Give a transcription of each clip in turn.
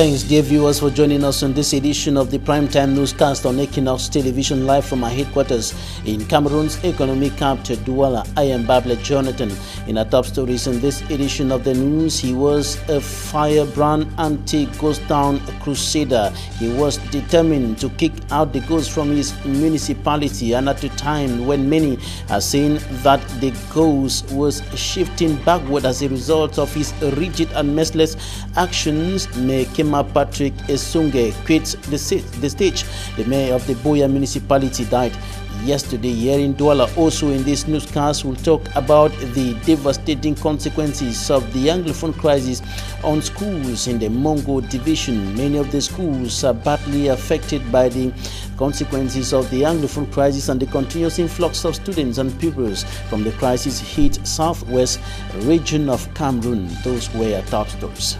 Thanks, dear viewers, for joining us on this edition of the Primetime Newscast on Equinox Television, live from our headquarters in Cameroon's economic capital, Douala. I am Babla Jonathan. In our top stories in this edition of the news, he was a firebrand anti-ghost town crusader. He was determined to kick out the ghosts from his municipality, and at a time when many are saying that the ghost was shifting backward as a result of his rigid and merciless actions, Kema Patrick Esunge quits the stage. The mayor of the Boya municipality died yesterday here in Douala. Also in this newscast, we'll talk about the devastating consequences of the Anglophone crisis on schools in the Mongo division. Many of the schools are badly affected by the consequences of the Anglophone crisis and the continuous influx of students and pupils from the crisis-hit southwest region of Cameroon. Those were our top stories.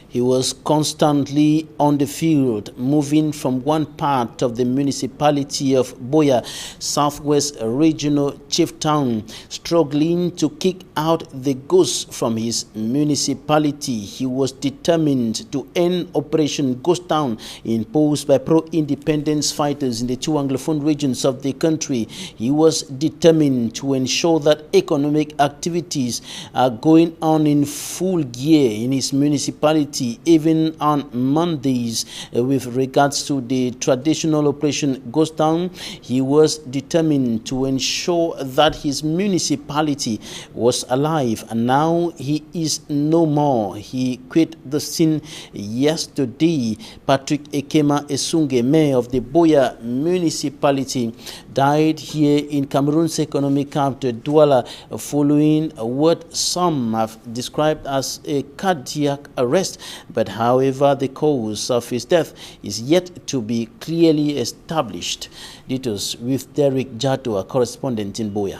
He was constantly on the field, moving from one part of the municipality of Boya, southwest regional chief town, struggling to kick out the ghosts from his municipality. He was determined to end Operation Ghost Town imposed by pro-independence fighters in the two Anglophone regions of the country. He was determined to ensure that economic activities are going on in full gear in his municipality, even on Mondays. With regards to the traditional Operation Ghost Town, he was determined to ensure that his municipality was alive, and now he is no more. He quit the scene yesterday. Patrick Ekema Esunge, mayor of the Boya municipality, died here in Cameroon's economic capital, Douala, following what some have described as a cardiac arrest. But however, the cause of his death is yet to be clearly established. Details with Derek Jato, a correspondent in Boya.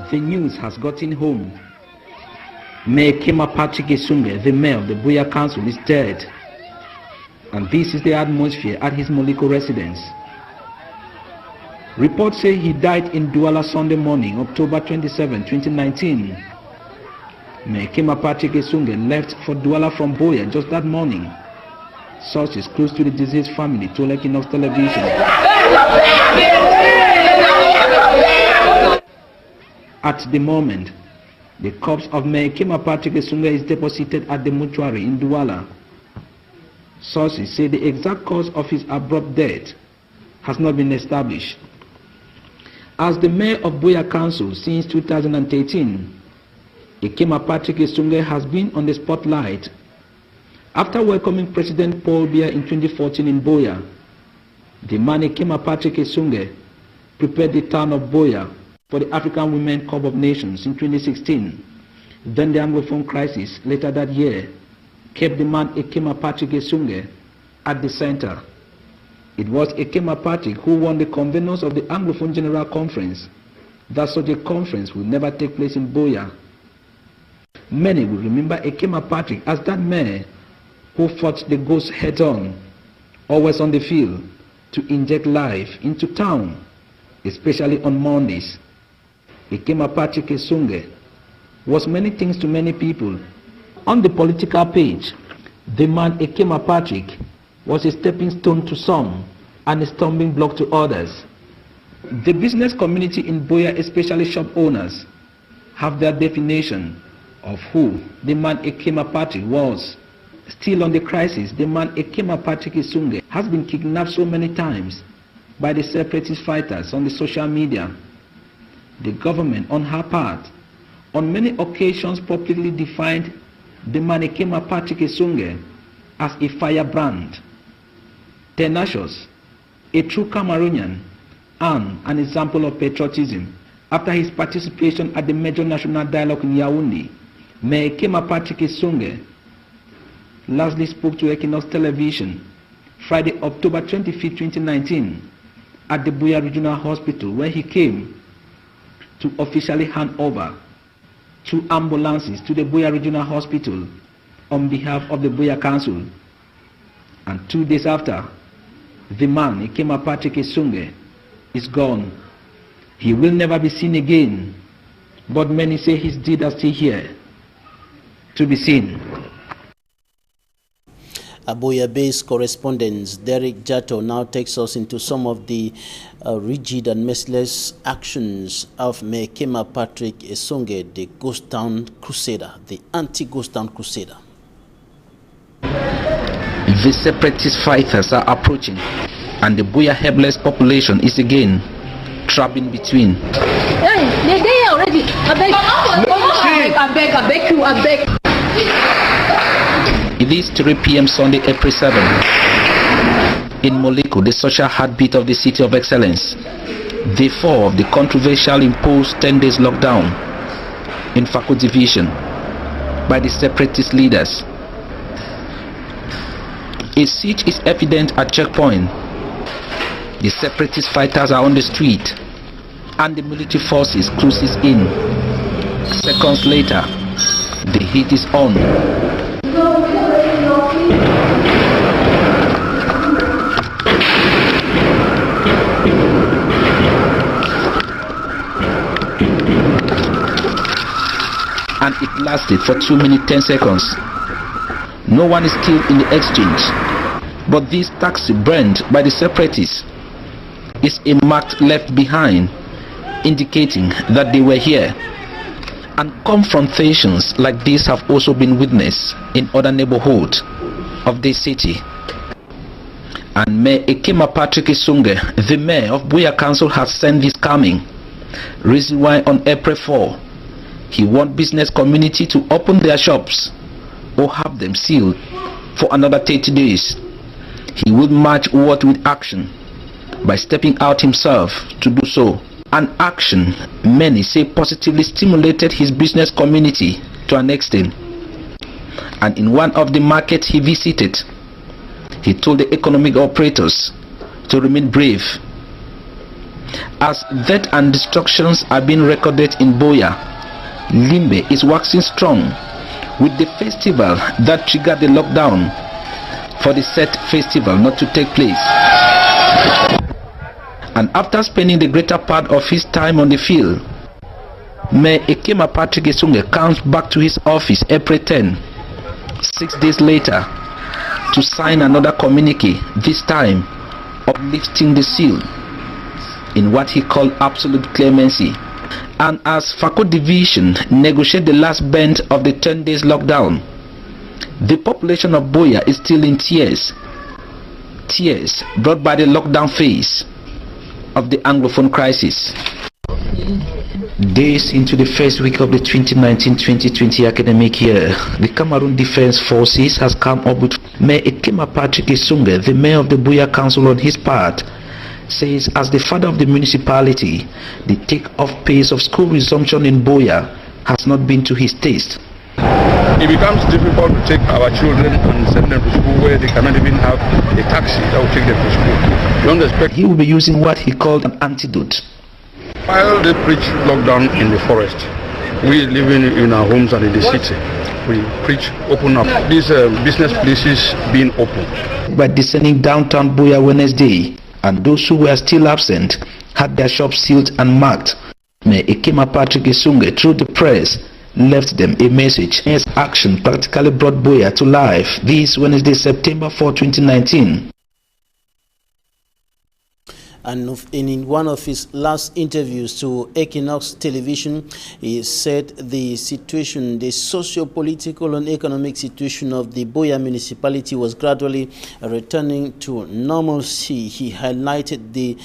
The news has gotten home. Mayor Kema Patrick Esunge, the mayor of the Boya Council, is dead. And this is the atmosphere at his Moliko residence. Reports say he died in Douala Sunday morning, October 27, 2019. Mayor Kema Patrick Esunge left for Douala from Boya just that morning. Sources close to the deceased family told Equinox Television. At the moment, the corpse of Mayor Kema Patrick Esunge is deposited at the mortuary in Douala. Sources say the exact cause of his abrupt death has not been established. As the mayor of Boya Council since 2013, Ekema Patrick Esunge has been on the spotlight after welcoming President Paul Biya in 2014 in Boya. The man Ekema Patrick Esunge prepared the town of Boya for the African Women Cup of Nations in 2016. Then the Anglophone crisis later that year kept the man Ekema Patrick Esunge at the center. It was Ekema Patrick who warned the conveners of the Anglophone General Conference that such a conference would never take place in Boya. Many will remember Ekema Patrick as that man who fought the ghosts head-on, always on the field, to inject life into town, especially on Mondays. Ekema Patrick Esunge was many things to many people. On the political page, the man Ekema Patrick was a stepping stone to some and a stumbling block to others. The business community in Boya, especially shop owners, have their definition of who the man Ekema Patrick was. Still on the crisis, the man Ekema Patrick Esunge has been kidnapped so many times by the separatist fighters on the social media. The government, on her part, on many occasions publicly defined the man Ekema Patrick Esunge as a firebrand, tenacious, a true Cameroonian, and an example of patriotism. After his participation at the major national dialogue in Yaoundé, Mayor Ekema Patrick Esunge lastly spoke to Equinox Television Friday, October 25, 2019, at the Boya Regional Hospital, where he came to officially hand over 2 ambulances to the Buea Regional Hospital on behalf of the Buea Council. And 2 days after, the man, Ikema Patrick Esunge, is gone. He will never be seen again, but many say his deeds are still here to be seen. Buea-based correspondent Derek Jato now takes us into some of the rigid and merciless actions of Ikema Patrick Esunge, the Ghost Town Crusader, the anti-Ghost Town Crusader. The separatist fighters are approaching, and the Buea helpless population is again trapped in between. Hey, they're there already. I beg. It is 3 p.m. Sunday, April 7. In Moleko, the social heartbeat of the city of excellence, day 4 of the controversial imposed 10 days lockdown in Fako Division by the separatist leaders. A siege is evident at checkpoint. The separatist fighters are on the street, and the military forces closes in. Seconds later, the heat is on. And it lasted for 2 minutes 10 seconds. No one is killed in the exchange, but this taxi burned by the separatists is a mark left behind, indicating that they were here. And confrontations like this have also been witnessed in other neighborhoods of the city. And Mayor Ikema Patrick Esunge, the mayor of Buea Council, has sent this coming. Reason why on April 4, he wants business community to open their shops or have them sealed for another 30 days. He will match word with action by stepping out himself to do so. An action many say positively stimulated his business community to an extent. And in one of the markets he visited, he told the economic operators to remain brave. As death and destructions are being recorded in Buea, Limbe is waxing strong with the festival that triggered the lockdown for the said festival not to take place. And after spending the greater part of his time on the field, Mayor Ikema Patrick Esunge comes back to his office April 10, 6 days later, to sign another communique, this time uplifting the seal in what he called absolute clemency. And as Fako Division negotiates the last bend of the 10 days lockdown, the population of Buea is still in tears. Tears brought by the lockdown phase of the Anglophone crisis. Days into the first week of the 2019-2020 academic year, the Cameroon Defense Forces has come up with Mayor Ikema Patrick Esunge, the mayor of the Buea Council, on his part, says as the father of the municipality, the take-off pace of school resumption in Buea has not been to his taste. It becomes difficult to take our children and send them to school where they cannot even have a taxi that will take them to school. You don't expect. He will be using what he called an antidote. While they preach lockdown in the forest, we living in our homes and in the city, we preach open up. These business places being open. By descending downtown Buea Wednesday, and those who were still absent had their shops sealed and marked, Mayor Ikema Patrick Esunge, through the press, left them a message. His action practically brought Buea to life this Wednesday, September 4, 2019. And in one of his last interviews to Equinox television, he said the situation, the socio-political and economic situation of the Buea municipality was gradually returning to normalcy. He highlighted the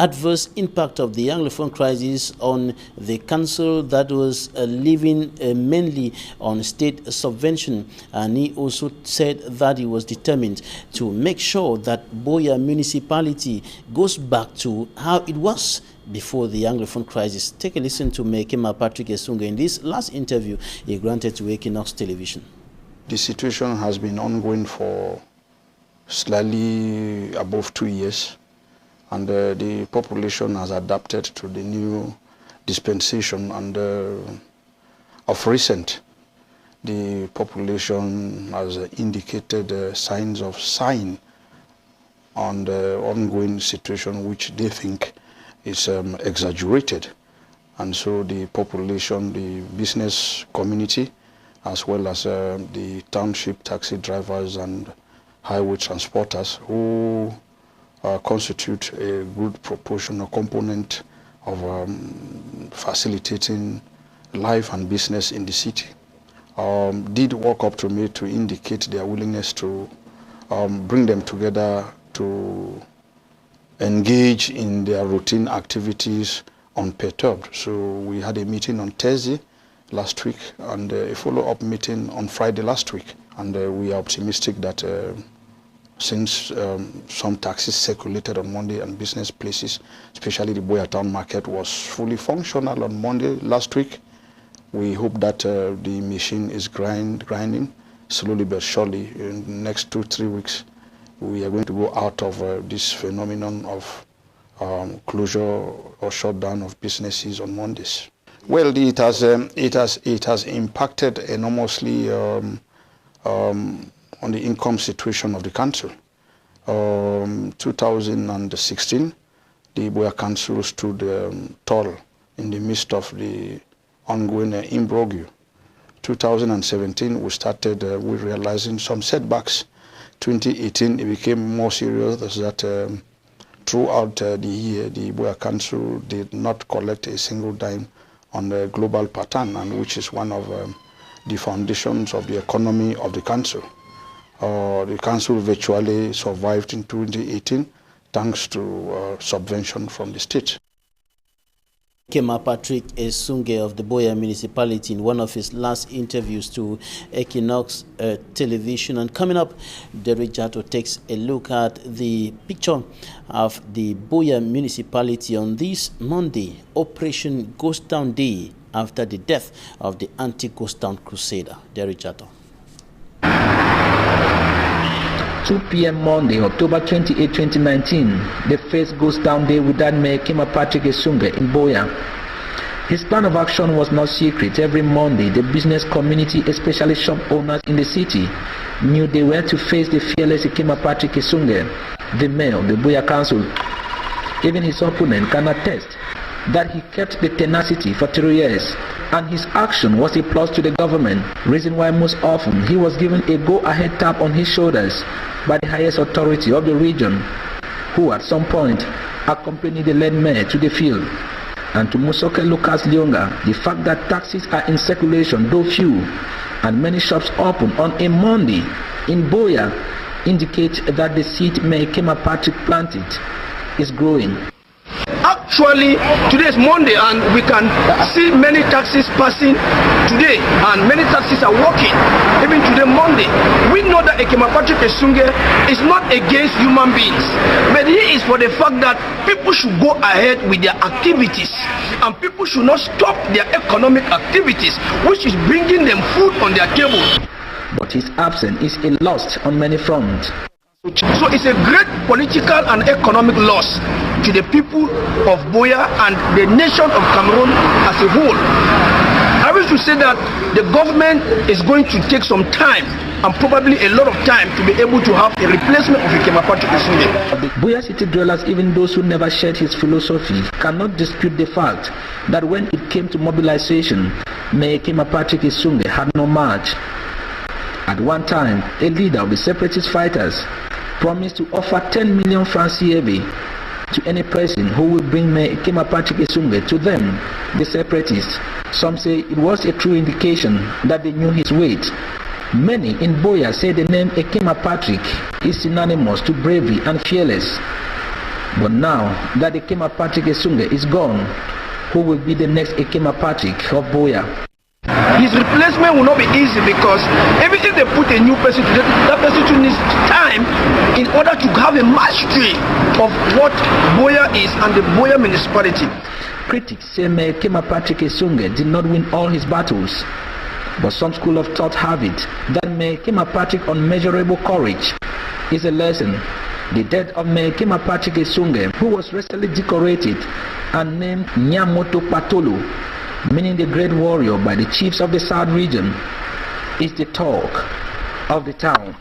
adverse impact of the Anglophone crisis on the council that was living mainly on state subvention. And he also said that he was determined to make sure that Buea municipality goes back to how it was before the Anglophone crisis. Take a listen to Ikema Patrick Esunge in this last interview he granted to Equinox television. The situation has been ongoing for slightly above 2 years, and the population has adapted to the new dispensation, and of recent, the population has indicated signs of sign on the ongoing situation, which they think is exaggerated. And so the population, the business community, as well as the township taxi drivers and highway transporters, who constitute a good proportion or component of facilitating life and business in the city, did walk up to me to indicate their willingness to bring them together to engage in their routine activities unperturbed. So we had a meeting on Thursday last week and a follow-up meeting on Friday last week. And we are optimistic that since some taxis circulated on Monday and business places, especially the Boya Town market, was fully functional on Monday last week, we hope that the machine is grinding slowly but surely. In the next 2-3 weeks, we are going to go out of this phenomenon of closure or shutdown of businesses on Mondays. Well, it has impacted enormously on the income situation of the council. 2016, the Boya Council stood tall in the midst of the ongoing imbroglio. 2017, we started with realizing some setbacks. 2018, it became more serious that throughout the year, the Boya Council did not collect a single dime on the global pattern, and which is one of the foundations of the economy of the council. The council virtually survived in 2018 thanks to subvention from the state. Kema Patrick Esunge of the Boya municipality in one of his last interviews to Equinox television. And coming up, Derek Jato takes a look at the picture of the Boya municipality on this Monday, Operation Ghost Town Day, after the death of the anti-Ghost Town crusader. Derek Jato. 2 p.m. Monday, October 28, 2019, the first Ghost Town Day with that Mayor Kema Patrick Esunge in Boya. His plan of action was not secret. Every Monday, the business community, especially shop owners in the city, knew they were to face the fearless Kema Patrick Esunge, the mayor of the Boya Council. Even his opponent can attest that he kept the tenacity for 3 years, and his action was a plus to the government, reason why most often he was given a go-ahead tap on his shoulders by the highest authority of the region, who at some point accompanied the lead mayor to the field. And to Musoke Lucas Lionga, the fact that taxis are in circulation, though few, and many shops open on a Monday in Boya, indicates that the seed Mayor Kema Patrick planted is growing. Actually, today is Monday and we can see many taxis passing today, and many taxis are working even today Monday. We know that Kema Patrick Esunge is not against human beings, but he is for the fact that people should go ahead with their activities and people should not stop their economic activities, which is bringing them food on their table. But his absence is a loss on many fronts. So it's a great political and economic loss to the people of Boya and the nation of Cameroon as a whole. I wish to say that the government is going to take some time and probably a lot of time to be able to have a replacement of Kema Patrick Esunge. Boya city dwellers, even those who never shared his philosophy, cannot dispute the fact that when it came to mobilization, Mayor Kema Patrick Esunge had no match. At one time, a leader of the separatist fighters promised to offer 10 million francs CFA to any person who will bring Mayor Kema Patrick Esunge to them, the separatists. Some say it was a true indication that they knew his weight. Many in Boya say the name Kema Patrick is synonymous to bravery and fearless. But now that Kema Patrick Esunge is gone, who will be the next Kema Patrick of Boya? His replacement will not be easy because even if they put a new person to that person needs time in order to have a mastery of what Boya is and the Boya municipality. Critics say Mayor Kema Patrick Esunge did not win all his battles, but some school of thought have it that Mayor Kema Patrick's unmeasurable courage is a lesson. The death of Mayor Kema Patrick Esunge, who was recently decorated and named Nyamoto Patolo, meaning the great warrior by the chiefs of the South region, is the talk of the town.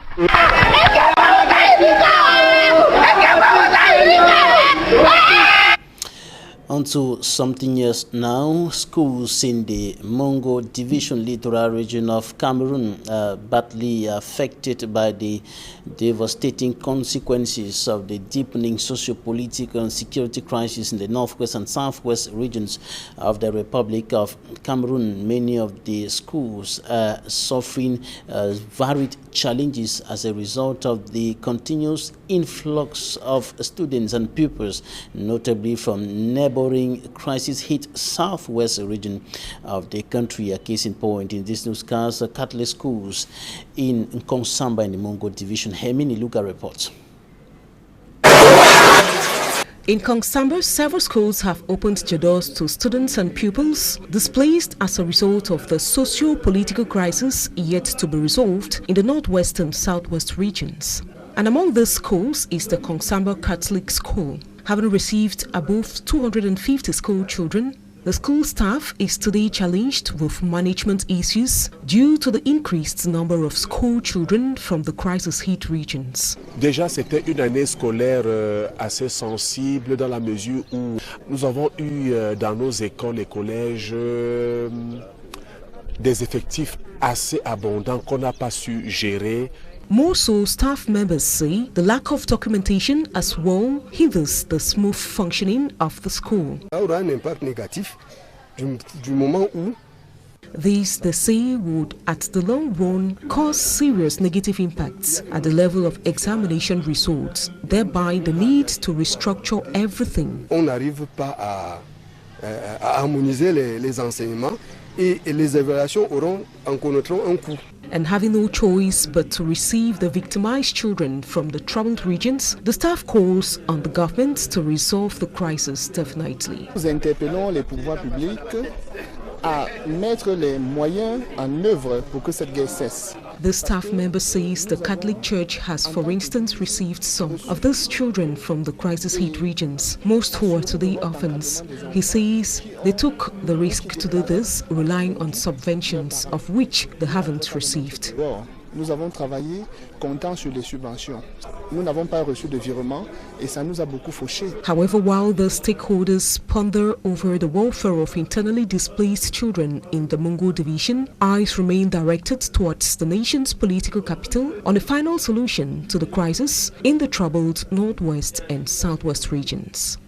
Onto something else now. Schools in the Mongo Division littoral region of Cameroon are badly affected by the devastating consequences of the deepening socio-political and security crisis in the northwest and southwest regions of the Republic of Cameroon. Many of the schools are suffering varied challenges as a result of the continuous influx of students and pupils, notably from neighboring crisis-hit southwest region of the country. A case in point in this newscast, Catholic schools in Konsamba in the Mongo Division. Hemini Luga reports. In Konsamba, several schools have opened their doors to students and pupils displaced as a result of the socio-political crisis yet to be resolved in the northwest and southwest regions. And among these schools is the Konsamba Catholic School. Having received above 250 school children, the school staff is today challenged with management issues due to the increased number of school children from the crisis-hit regions. Déjà, c'était une année scolaire assez sensible dans la mesure où nous avons eu dans nos écoles et collèges des effectifs assez abondants qu'on n'a pas su gérer. More so, staff members say the lack of documentation as well hinders the smooth functioning of the school. This, they say, would at the long run cause serious negative impacts at the level of examination results, thereby the need to restructure everything. On n'arrive pas à harmoniser les enseignements et les évaluations en connaîtront un coût. And having no choice but to receive the victimized children from the troubled regions, the staff calls on the government to resolve the crisis definitely. Nous interpellons les pouvoirs publics à mettre les moyens en œuvre pour que cette guerre cesse. The staff member says the Catholic Church has, for instance, received some of these children from the crisis-hit regions, most who are today orphans. He says they took the risk to do this, relying on subventions of which they haven't received. Nous avons travaillé comptant sur les subventions. Nous n'avons pas reçu de virement et ça nous a beaucoup fauché. However, while the stakeholders ponder over the welfare of internally displaced children in the Mongo Division, eyes remain directed towards the nation's political capital on a final solution to the crisis in the troubled northwest and southwest regions.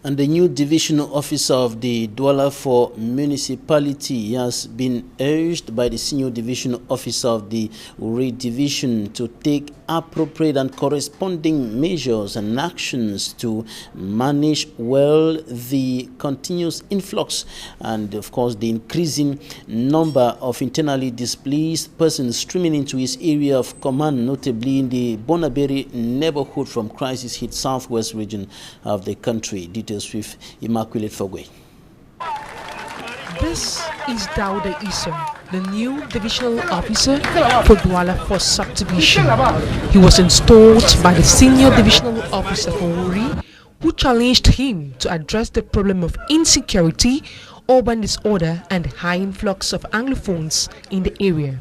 And the new divisional officer of the Douala for municipality has been urged by the senior divisional officer of the Uri division to take appropriate and corresponding measures and actions to manage well the continuous influx and, of course, the increasing number of internally displaced persons streaming into his area of command, notably in the Bonaberi neighborhood from crisis-hit southwest region of the country. Details with Immaculate Fogwe. This is Dauda Issa, the new divisional officer for Douala for subdivision. He was installed by the senior divisional officer for Uri, who challenged him to address the problem of insecurity, urban disorder and high influx of Anglophones in the area.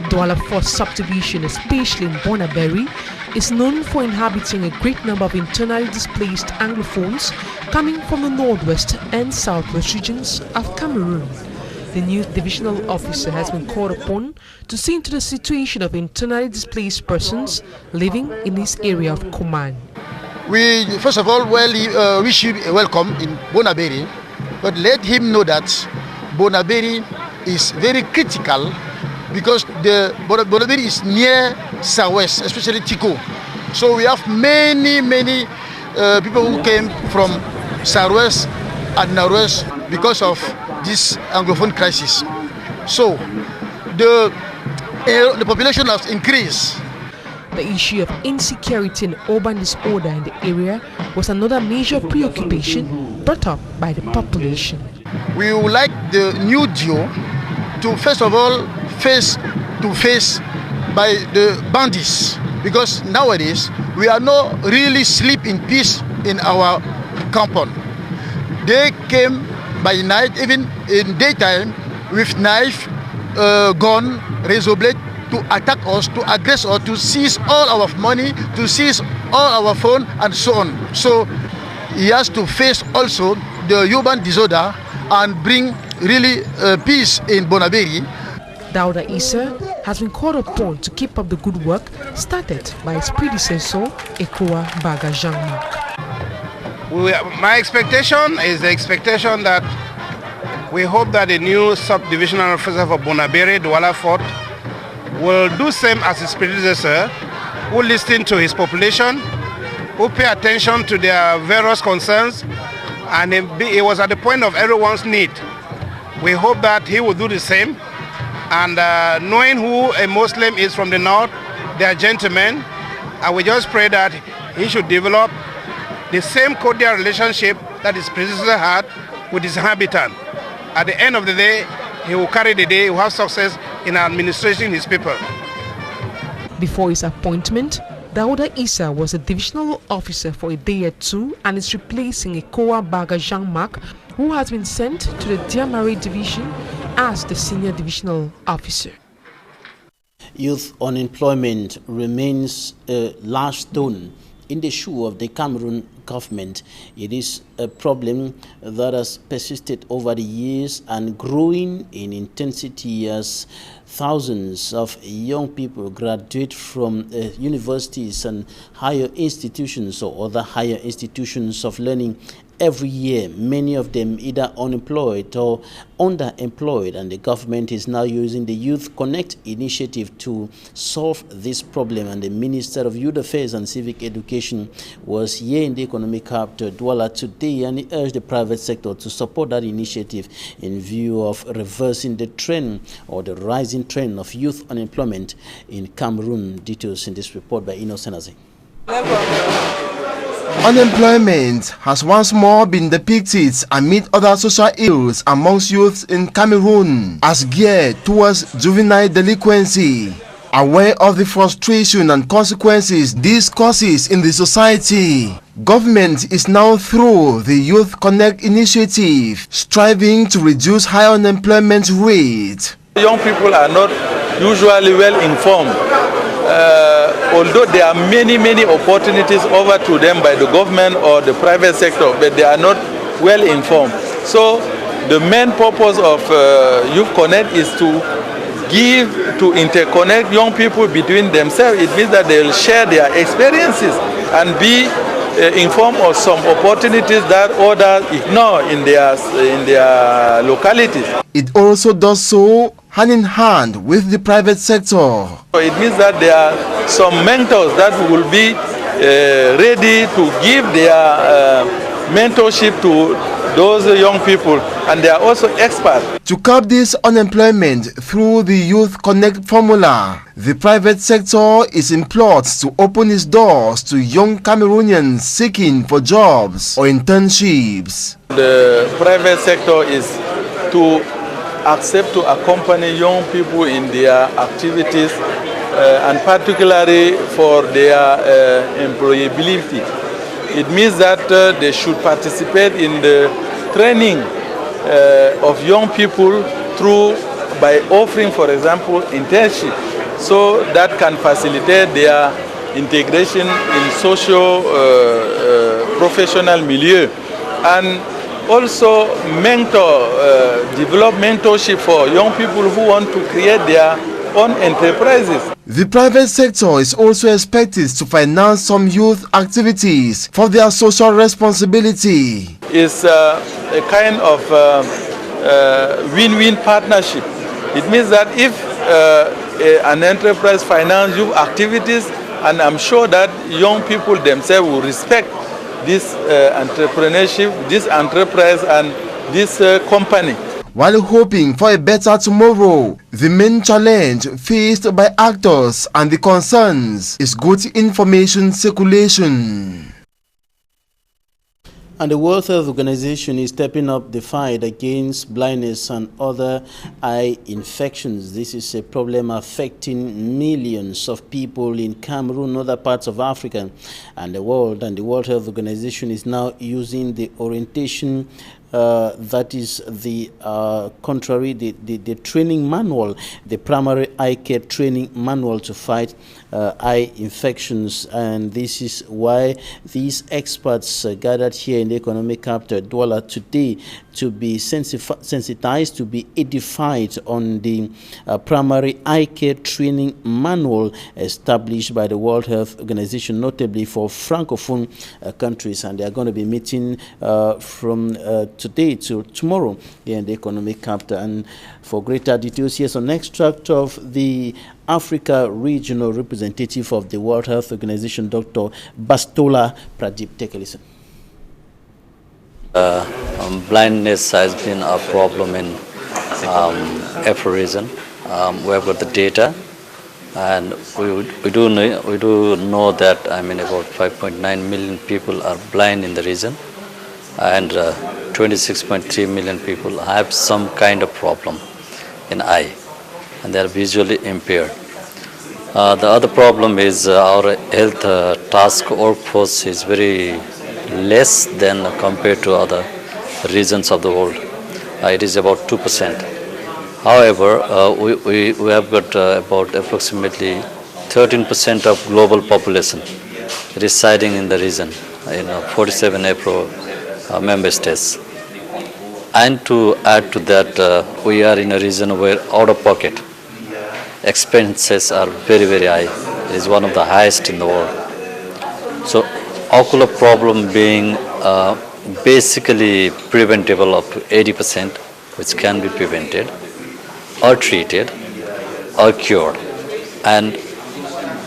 Douala for subdivision, especially in Bonaberi, is known for inhabiting a great number of internally displaced Anglophones coming from the northwest and southwest regions of Cameroon. The new divisional officer has been called upon to see into the situation of internally displaced persons living in this area of command. We first of all wish you a welcome in Bonaberi, but let him know that Bonaberi is very critical because the Bonaberi is near Southwest, especially Tico. So we have many people who came from Southwest and Northwest because of this Anglophone crisis. So the population has increased. The issue of insecurity and urban disorder in the area was another major preoccupation brought up by the population. We would like the new duo to first of all face by the bandits, because nowadays we are not really sleep in peace in our compound. They came by night, even in daytime, with knife, gun, razor blade, to attack us, to aggress us, to seize all our money, to seize all our phone, and so on. So he has to face also the urban disorder and bring really peace in Bonaberi. Dauda Issa has been called upon to keep up the good work started by his predecessor, Ekua Baga Jean-Marc. My expectation is the expectation that we hope that the new subdivisional officer for Bonaberi, Douala Fort, will do same as his predecessor, who listen to his population, who pay attention to their various concerns, and it was at the point of everyone's need. We hope that he will do the same, and knowing who a Muslim is from the north, they are gentlemen, and we just pray that he should develop the same cordial relationship that his predecessor had with his inhabitant. At the end of the day, he will carry the day, he will have success in administrating his people. Before his appointment, Dauda Issa was a divisional officer for a day or two and is replacing Ekoa Baga Jean-Marc, who has been sent to the Diamari division as the senior divisional officer. Youth unemployment remains a large stone in the shoe of the Cameroon government. It is a problem that has persisted over the years and growing in intensity as thousands of young people graduate from universities and higher institutions or other higher institutions of learning every year, many of them either unemployed or underemployed, and the government is now using the Youth Connect initiative to solve this problem. And the Minister of Youth Affairs and Civic Education was here in the economic capital, Douala, today, and he urged the private sector to support that initiative in view of reversing the trend or the rising trend of youth unemployment in Cameroon. Details in this report by EQUINOXE. Unemployment has once more been depicted amid other social ills amongst youths in Cameroon as geared towards juvenile delinquency. Aware of the frustration and consequences this causes in the society, government is now through the Youth Connect initiative striving to reduce high unemployment rate. Young people are not usually well informed. Although there are many opportunities offered to them by the government or the private sector, but they are not well informed. So the main purpose of Youth Connect is to interconnect young people between themselves. It means that they will share their experiences and be informed of some opportunities that others ignore in their localities. It also does so hand in hand with the private sector. It means that there are some mentors that will be ready to give their mentorship to those young people, and they are also experts. To curb this unemployment through the Youth Connect formula, the private sector is implored to open its doors to young Cameroonians seeking for jobs or internships. The private sector is to accept to accompany young people in their activities and particularly for their employability. It means that they should participate in the training of young people by offering, for example, internship, so that can facilitate their integration in socio-professional milieu, and also develop mentorship for young people who want to create their own enterprises. The private sector is also expected to finance some youth activities for their social responsibility. It's a kind of win-win partnership. It means that if an enterprise finances youth activities, and I'm sure that young people themselves will respect this entrepreneurship, this enterprise, and this company. While hoping for a better tomorrow, the main challenge faced by actors and the concerns is good information circulation. And the World Health Organization is stepping up the fight against blindness and other eye infections. This is a problem affecting millions of people in Cameroon, other parts of Africa and the world. And the World Health Organization is now using the orientation that is the contrary, the training manual, the primary eye care training manual to fight eye infections. And this is why these experts gathered here in the economic capital Douala today to be sensitized, to be edified on the primary eye care training manual established by the World Health Organization, notably for Francophone countries. And they are going to be meeting from today to tomorrow here in the economic capital. And for greater details, here's an extract of the Africa Regional Representative of the World Health Organization, Dr. Bastola Pradeep. Take a listen. Blindness has been a problem in Afro region. We have got the data, and we do know that about 5.9 million people are blind in the region, and 26.3 million people have some kind of problem in eye, and they are visually impaired. The other problem is our health task workforce is very less than compared to other regions of the world. It is about 2%. However, we have got about approximately 13% of global population residing in the region, in 47 Afro member states. And to add to that, we are in a region where out-of-pocket expenses are very, very high. It is one of the highest in the world. So ocular problem being basically preventable up to 80%, which can be prevented or treated or cured. And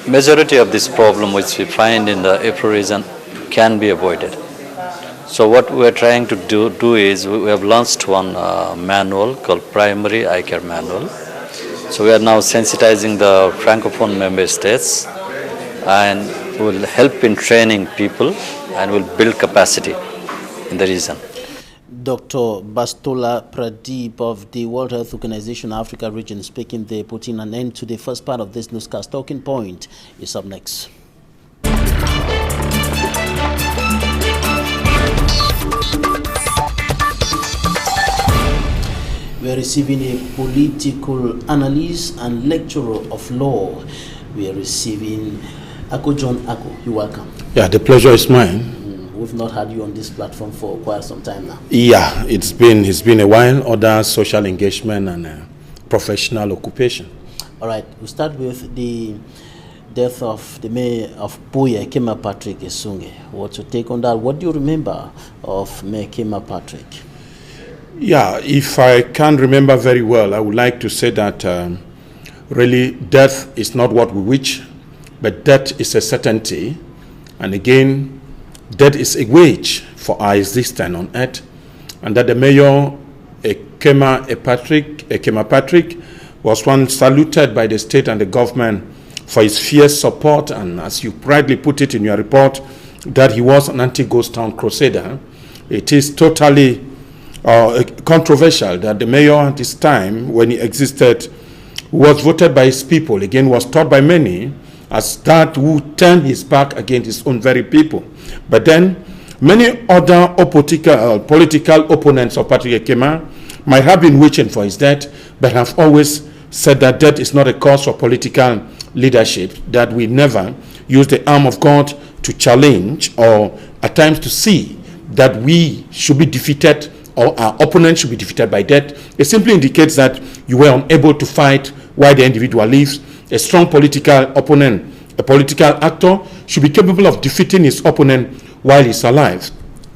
majority of this problem which we find in the Afro region can be avoided. So what we are trying to do is we have launched one manual called Primary Eye Care Manual. So we are now sensitizing the Francophone member states, and will help in training people and will build capacity in the region. Dr. Bastola Pradeep of the World Health Organization Africa region speaking there, putting an end to the first part of this newscast. Talking Point is up next. We are receiving a political analyst and lecturer of law. We are receiving John Ako. You're welcome. Yeah, the pleasure is mine. We've not had you on this platform for quite some time now. Yeah, it's been a while. Other social engagement and professional occupation. All right, we'll start with the death of the mayor of Buea, Kema Patrick Esunge. What's your take on that? What do you remember of Mayor Kema Patrick? Yeah, if I can remember very well, I would like to say that really death is not what we wish, but death is a certainty. And again, death is a wage for our existence on earth. And that the mayor, Kema Patrick, was once saluted by the state and the government for his fierce support, and as you rightly put it in your report, that he was an anti-ghost town crusader. It is totally controversial that the mayor at his time, when he existed, was voted by his people, again was thought by many as that who turned his back against his own very people. But then many other political opponents of Patrick Ekema might have been wishing for his death, but have always said that death is not a cause for political leadership, that we never use the arm of God to challenge or at times to see that we should be defeated or our opponent should be defeated by death. It simply indicates that you were unable to fight while the individual lives. A strong political opponent, a political actor, should be capable of defeating his opponent while he's alive.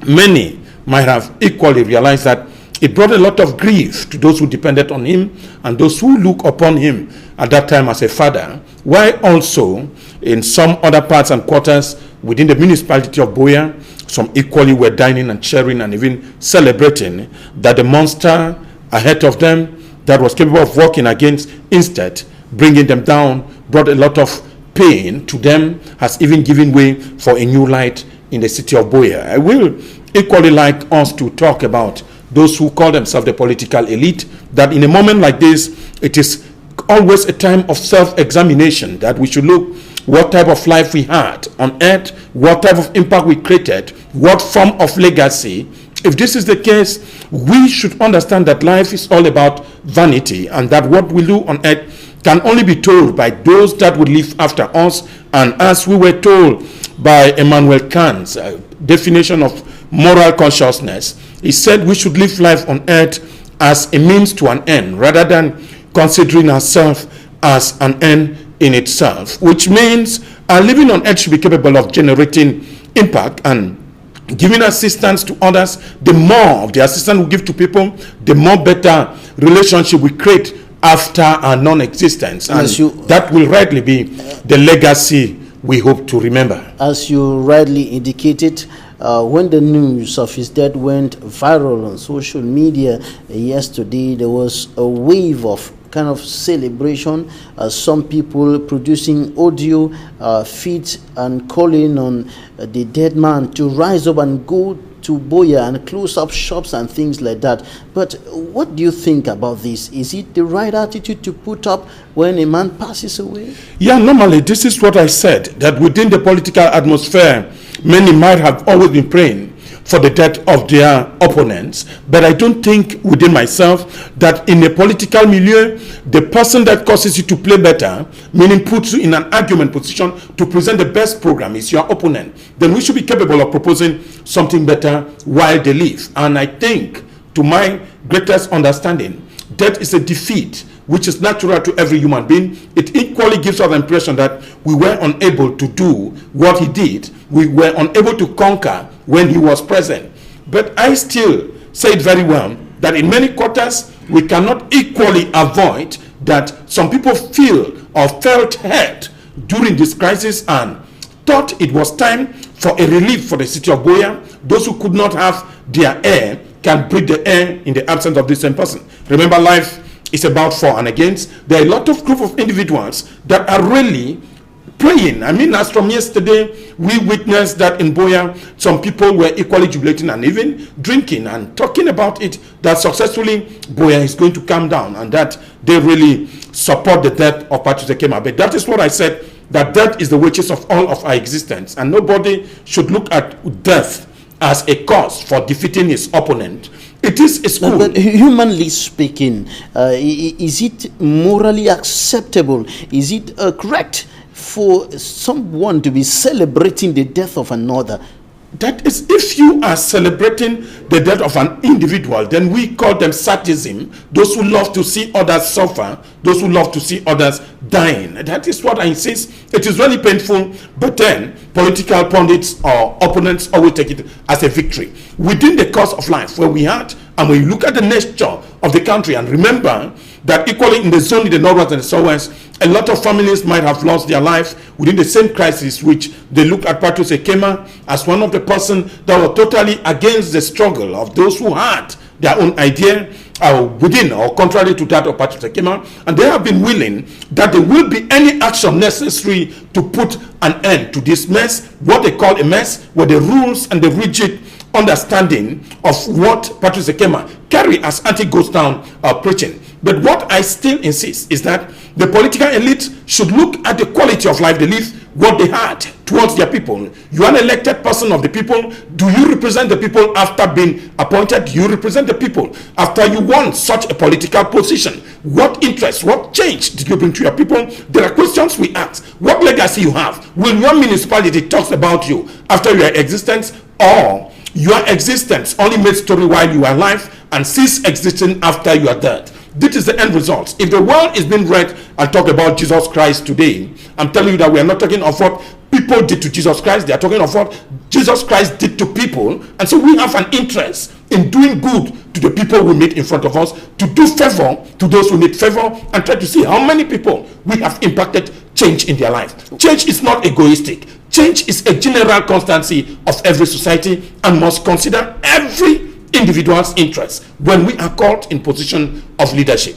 Many might have equally realized that it brought a lot of grief to those who depended on him and those who look upon him at that time as a father, while also in some other parts and quarters within the municipality of Buea, some equally were dining and cheering and even celebrating that the monster ahead of them that was capable of working against, instead bringing them down, brought a lot of pain to them, has even given way for a new light in the city of Buea. I will equally like us to talk about those who call themselves the political elite, that in a moment like this, it is always a time of self-examination, that we should look what type of life we had on earth, what type of impact we created, what form of legacy If this is the case, we should understand that life is all about vanity, and that what we do on earth can only be told by those that will live after us. And as we were told by Immanuel Kant's definition of moral consciousness, he said we should live life on earth as a means to an end, rather than considering ourselves as an end in itself, which means our living on earth should be capable of generating impact and giving assistance to others. The more of the assistance we give to people, the more better relationship we create after our non-existence, and that will rightly be the legacy we hope to remember. As you rightly indicated, when the news of his death went viral on social media yesterday, there was a wave of kind of celebration. Some people producing audio feeds and calling on the dead man to rise up and go to Boya and close up shops and things like that. But what do you think about this? Is it the right attitude to put up when a man passes away? Yeah, normally this is what I said, that within the political atmosphere, many might have always been praying for the death of their opponents, but I don't think within myself that in a political milieu, the person that causes you to play better, meaning puts you in an argument position to present the best program, is your opponent. Then we should be capable of proposing something better while they live. And I think, to my greatest understanding, death is a defeat which is natural to every human being. It equally gives us the impression that we were unable to do what he did. We were unable to conquer when he was present. But I still say it very well that in many quarters we cannot equally avoid that some people feel or felt hurt during this crisis and thought it was time for a relief for the city of Boya. Those who could not have their air can breathe the air in the absence of the same person. Remember, life is about for and against. There are a lot of group of individuals that are really praying. I mean, as from yesterday, we witnessed that in Boya, some people were equally jubilating and even drinking and talking about it, that successfully Boya is going to calm down and that they really support the death of Patrick Ekema. But that is what I said, that death is the wages of all of our existence, and nobody should look at death as a cause for defeating his opponent. It is a school. But humanly speaking, is it morally acceptable? Is it correct for someone to be celebrating the death of another? That is, if you are celebrating the death of an individual, then we call them sadism. Those who love to see others suffer, those who love to see others dying. That is what I insist. It is really painful, but then political pundits or opponents always take it as a victory. Within the course of life, where we had, and when you look at the nature of the country, and remember that equally in the zone in the northwest and the southwest, a lot of families might have lost their life within the same crisis, which they look at Patrick Ekema as one of the persons that were totally against the struggle of those who had their own idea within or contrary to that of Patrick Ekema, and they have been willing that there will be any action necessary to put an end to this mess, what they call a mess, where the rules and the rigid understanding of what Patrick Ekema carry as anti-ghost town preaching. But what I still insist is that the political elite should look at the quality of life they live, what they had towards their people. You are an elected person of the people. Do you represent the people after being appointed? Do you represent the people after you won such a political position? What interest, what change did you bring to your people? There are questions we ask. What legacy you have? Will your municipality talk about you after your existence, or your existence only made story while you are alive and cease existing after you are dead? This is the end result. If the world is being read and talk about Jesus Christ today, I'm telling you that we are not talking of what people did to Jesus Christ. They are talking of what Jesus Christ did to people. And so we have an interest in doing good to the people we meet in front of us, to do favor to those who need favor, and try to see how many people we have impacted change in their life. Change is not egoistic. Change is a general constancy of every society and must consider every individual's interests when we are caught in position of leadership.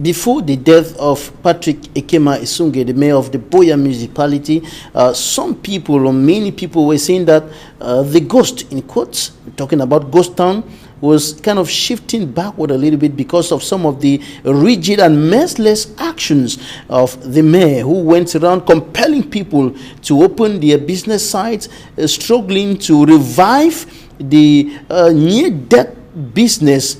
Before the death of Patrick Ekema Esunge, the mayor of the Boya municipality, some people or many people were saying that the ghost, in quotes, talking about ghost town, was kind of shifting backward a little bit because of some of the rigid and merciless actions of the mayor, who went around compelling people to open their business sites, struggling to revive the near-death business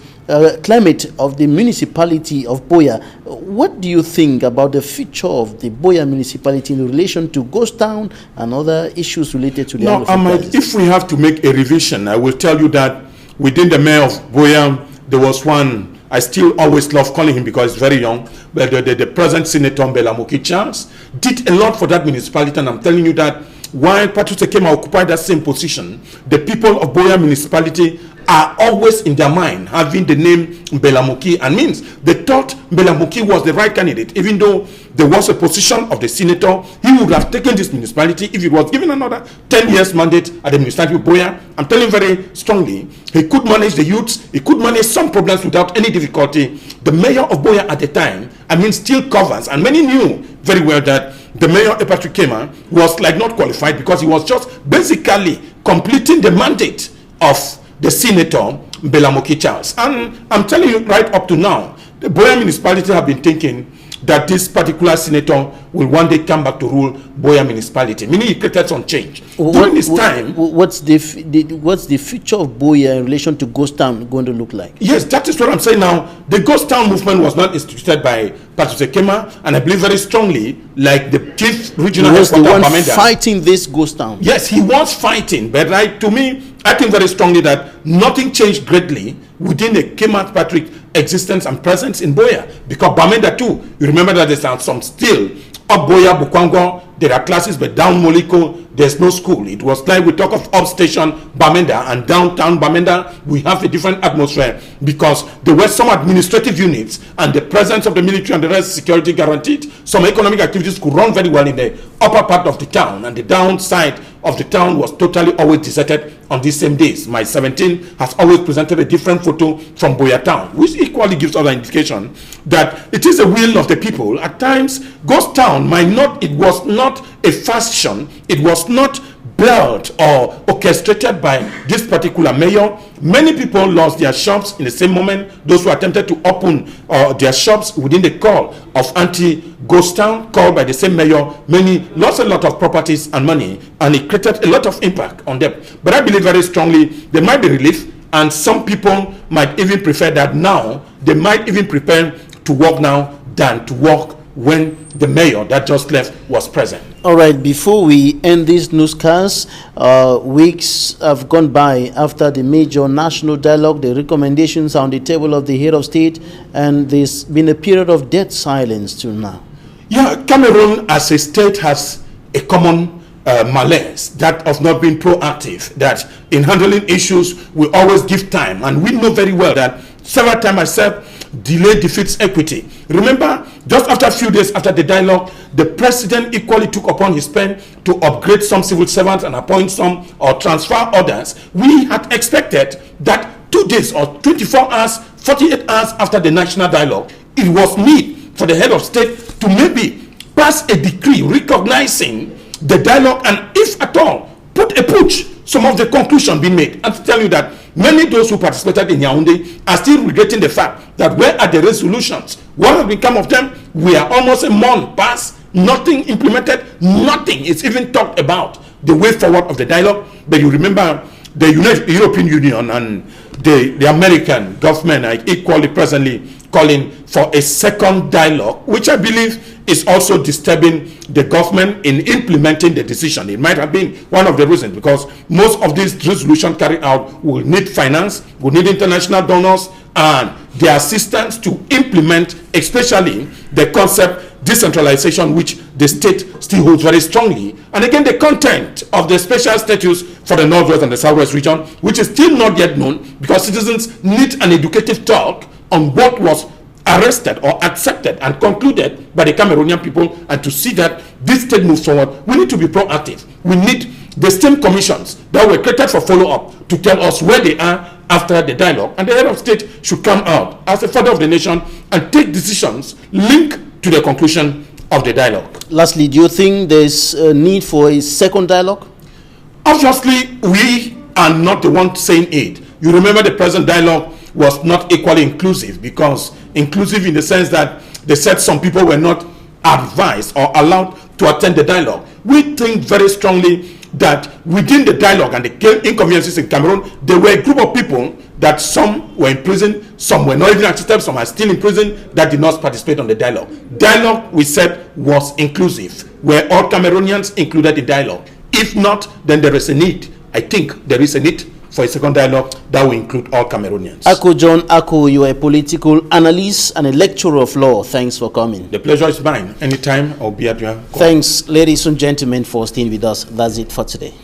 climate of the municipality of Boya. What do you think about the future of the Boya municipality in relation to ghost town and other issues related to the if we have to make a revision, I will tell you that within the mayor of Boya, there was one, I still always love calling him because he's very young, but the present Senator Mbelamuki Charles did a lot for that municipality, and I'm telling you that while Patrice Ekema occupied that same position, the people of Boya municipality are always in their mind having the name Mbelamuki, and means they thought Mbelamuki was the right candidate. Even though there was a position of the senator, he would have taken this municipality if he was given another 10 years mandate at the municipality of Boya. I'm telling you very strongly, he could manage the youths, he could manage some problems without any difficulty. The mayor of Boya at the time, still covers, and many knew very well that the mayor, Patrice Ekema, was like not qualified because he was just basically completing the mandate of the senator Mbelamuki Charles. And I'm telling you right up to now, the Boya municipality have been thinking that this particular senator will one day come back to rule Boya municipality, meaning he created some change. During this time, what's the future of Boya in relation to ghost town going to look like? Yes, that is what I'm saying now. The ghost town movement was not instituted by Patrice Ekema, and I believe very strongly, like the chief regional he was the one Bamenda, fighting this ghost town. Yes, he was fighting, but to me, I think very strongly that nothing changed greatly within the Ekema Patrick existence and presence in Boya, because Bamenda too, you remember that there's some still up Boya, Bukwango, there are classes, but down Moliko, there's no school. It was like we talk of upstation Bamenda and downtown Bamenda, we have a different atmosphere because there were some administrative units and the presence of the military and the rest security guaranteed. Some economic activities could run very well in the upper part of the town, and the downside of the town was totally always deserted on these same days. My 17 has always presented a different photo from Boya town, which equally gives us an indication that it is the will of the people. At times, ghost town it was not a fashion, it was not built or orchestrated by this particular mayor. Many people lost their shops in the same moment. Those who attempted to open their shops within the call of anti-ghost town called by the same mayor, many lost a lot of properties and money, and it created a lot of impact on them. But I believe very strongly there might be relief, and some people might even prefer that now. They might even prepare to work now than to work when the mayor that just left was present. All right, before we end this newscast, weeks have gone by after the major national dialogue. The recommendations are on the table of the head of state, and there's been a period of dead silence till now. Yeah, Cameroon as a state has a common malaise that of not being proactive, that in handling issues we always give time, and we know very well that several times myself, delay defeats equity. Remember, just after a few days after the dialogue, the president equally took upon his pen to upgrade some civil servants and appoint some or transfer others. We had expected that 2 days or 24 hours, 48 hours after the national dialogue, it was need for the head of state to maybe pass a decree recognizing the dialogue, and if at all, put a push some of the conclusion being made. And to tell you that many of those who participated in Yaoundé are still regretting the fact that where are the resolutions? What has become of them? We are almost a month past, nothing implemented, nothing is even talked about the way forward of the dialogue. But you remember the European Union and the American government are equally presently calling for a second dialogue, which I believe is also disturbing the government in implementing the decision. It might have been one of the reasons, because most of these resolutions carried out will need finance, will need international donors, and their assistance to implement, especially the concept decentralization, which the state still holds very strongly. And again, the content of the special status for the Northwest and the Southwest region, which is still not yet known, because citizens need an educative talk on what was arrested or accepted and concluded by the Cameroonian people, and to see that this state moves forward, we need to be proactive. We need the same commissions that were created for follow-up to tell us where they are after the dialogue, and the head of state should come out as the father of the nation and take decisions linked to the conclusion of the dialogue. Lastly, do you think there's a need for a second dialogue? Obviously, we are not the ones saying it. You remember the present dialogue was not equally inclusive, because inclusive in the sense that they said some people were not advised or allowed to attend the dialogue. We think very strongly that within the dialogue and the inconveniences in Cameroon, there were a group of people that some were in prison, some were not even accepted, some are still in prison, that did not participate on the dialogue. Dialogue, we said, was inclusive. Were all Cameroonians included in dialogue? If not, then there is a need. I think there is a need for a second dialogue that will include all Cameroonians. Ako John Ako, you are a political analyst and a lecturer of law. Thanks for coming. The pleasure is mine. Anytime I'll be at your call. Thanks, ladies and gentlemen, for staying with us. That's it for today.